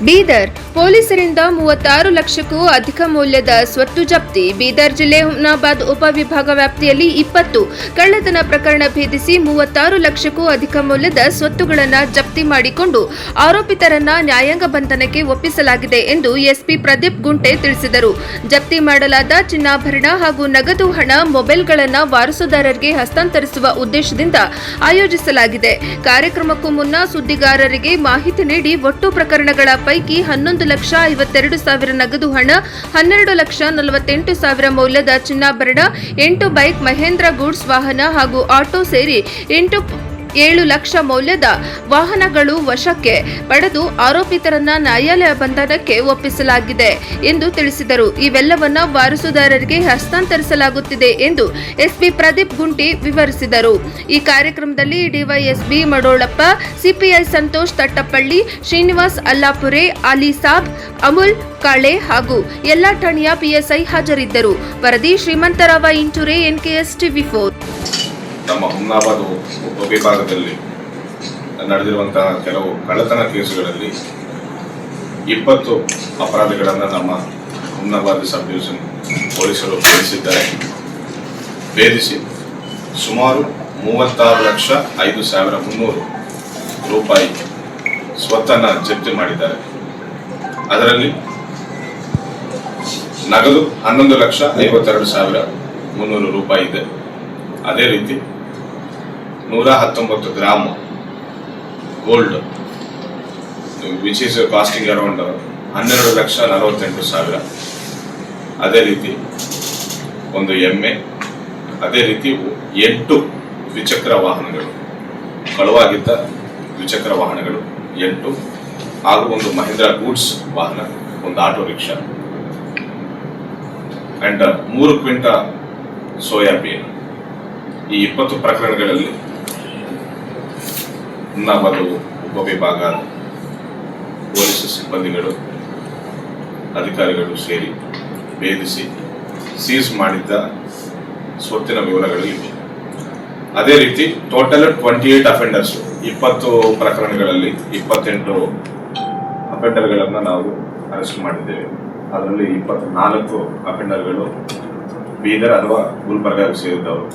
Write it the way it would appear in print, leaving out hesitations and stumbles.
ಬೀದರ್ ಪೊಲೀಸರಿಂದ 36 ಲಕ್ಷಕ್ಕೂ ಅಧಿಕ ಮೌಲ್ಯದ ಸ್ವತ್ತು ಜಪ್ತಿ. ಬೀದರ್ ಜಿಲ್ಲೆ ಹುಮ್ನಾಬಾದ್ ಉಪವಿಭಾಗ ವ್ಯಾಪ್ತಿಯಲ್ಲಿ 20 ಕಳ್ಳತನ ಪ್ರಕರಣ ಭೇದಿಸಿ 36 ಲಕ್ಷಕ್ಕೂ ಅಧಿಕ ಮೌಲ್ಯದ ಸ್ವತ್ತುಗಳನ್ನು ಜಪ್ತಿ ಮಾಡಿಕೊಂಡು ಆರೋಪಿತರನ್ನ ನ್ಯಾಯಾಂಗ ಬಂಧನಕ್ಕೆ ಒಪ್ಪಿಸಲಾಗಿದೆ ಎಂದು ಎಸ್ಪಿ ಪ್ರದೀಪ್ ಗುಂಟೆ ತಿಳಿಸಿದರು. ಜಪ್ತಿ ಮಾಡಲಾದ ಚಿನ್ನಾಭರಣ ಹಾಗೂ ನಗದು ಹಣ, ಮೊಬೈಲ್ಗಳನ್ನು ವಾರಸುದಾರರಿಗೆ ಹಸ್ತಾಂತರಿಸುವ ಉದ್ದೇಶದಿಂದ ಆಯೋಜಿಸಲಾಗಿದೆ. ಕಾರ್ಯಕ್ರಮಕ್ಕೂ ಮುನ್ನ ಸುದ್ದಿಗಾರರಿಗೆ ಮಾಹಿತಿ ನೀಡಿ ಒಟ್ಟು ಪ್ರಕರಣಗಳ ಪೈಕಿ 11,52,000 ನಗದು ಹಣ, 12,48,000 ಮೌಲ್ಯದ ಚಿನ್ನಾಭರಣ, 8 ಬೈಕ್, ಮಹೇಂದ್ರ ಗೂಡ್ಸ್ ವಾಹನ ಹಾಗೂ ಆಟೋ ಸೇರಿ 7 ಲಕ್ಷ ಮೌಲ್ಯದ ವಾಹನಗಳು ವಶಕ್ಕೆ ಪಡೆದು ಆರೋಪಿತರನ್ನ ನ್ಯಾಯಾಲಯ ಬಂಧನಕ್ಕೆ ಒಪ್ಪಿಸಲಾಗಿದೆ ಎಂದು ತಿಳಿಸಿದರು. ಇವೆಲ್ಲವನ್ನ ವಾರಸುದಾರರಿಗೆ ಹಸ್ತಾಂತರಿಸಲಾಗುತ್ತಿದೆ ಎಂದು ಎಸ್ಪಿ ಪ್ರದೀಪ್ ಗುಂಟಿ ವಿವರಿಸಿದರು. ಈ ಕಾರ್ಯಕ್ರಮದಲ್ಲಿ ಡಿವೈಎಸ್ಪಿ ಮಡೋಳಪ್ಪ, ಸಿಪಿಐ ಸಂತೋಷ್ ತಟ್ಟಪಳ್ಳಿ, ಶ್ರೀನಿವಾಸ್ ಅಲ್ಲಾಪುರೆ, ಅಲಿಸಾಬ್, ಅಮುಲ್ ಕಾಳೆ ಹಾಗೂ ಎಲ್ಲಾ ಠಾಣೆಯ ಪಿಎಸ್ಐ ಹಾಜರಿದ್ದರು. ವರದಿ ಶ್ರೀಮಂತರಾವ ಇಂಚೂರೆ, NKS TV4. ನಮ್ಮ ಹುಮ್ನಾಬಾದ್ ಉಪವಿಭಾಗದಲ್ಲಿ ನಡೆದಿರುವಂತಹ ಕೆಲವು ಕಳ್ಳತನ ಕೇಸುಗಳಲ್ಲಿ 20 ಅಪರಾಧಿಗಳನ್ನು ನಮ್ಮ ಹುಮ್ನಾಬಾದ್ ಸಬ್ ಡಿವಿಷನ್ ಪೊಲೀಸರು ಭೇದಿಸಿ ಸುಮಾರು 36,05,300 ರೂಪಾಯಿ ಸ್ವತ್ತನ್ನು ಜಪ್ತಿ ಮಾಡಿದ್ದಾರೆ. ಅದರಲ್ಲಿ ನಗದು 11,52,300 ರೂಪಾಯಿ ಇದೆ. ಅದೇ ರೀತಿ 119 gram gold which is costing around 12,48,000. ಅದೇ ರೀತಿ ಒಂದು ಎಮ್ಮೆ, ಅದೇ ರೀತಿ 8 ದ್ವಿಚಕ್ರ ವಾಹನಗಳು, ಕಳುವಾಗಿದ್ದ ದ್ವಿಚಕ್ರ ವಾಹನಗಳು 8 ಹಾಗೂ ಒಂದು ಮಹೇಂದ್ರ ಗೂಡ್ಸ್ ವಾಹನ, ಒಂದು auto rickshaw and 3 quintal soybean. ಈ 20 ಪ್ರಕರಣಗಳಲ್ಲಿ ಹುಮ್ನಾಬಾದ್ ಉಪವಿಭಾಗ ಪೊಲೀಸ್ ಸಿಬ್ಬಂದಿಗಳು, ಅಧಿಕಾರಿಗಳು ಸೇರಿ ಭೇದಿಸಿ ಸೀಸ್ ಮಾಡಿದ್ದ ಸ್ವತ್ತಿನ ವಿವರಗಳು ಇವೆ. ಅದೇ ರೀತಿ ಟೋಟಲ್ 28 ಅಫೆಂಡರ್ಸ್, 20 ಪ್ರಕರಣಗಳಲ್ಲಿ 28 ಅಫೆಂಡರ್ಗಳನ್ನು ನಾವು ಅರೆಸ್ಟ್ ಮಾಡಿದ್ದೇವೆ. ಅದರಲ್ಲಿ 24 ಅಫೆಂಡರ್ಗಳು ಬೀದರ್ ಅಥವಾ ಗುಲ್ಬರ್ಗಾಗೆ ಸೇರಿದವರು.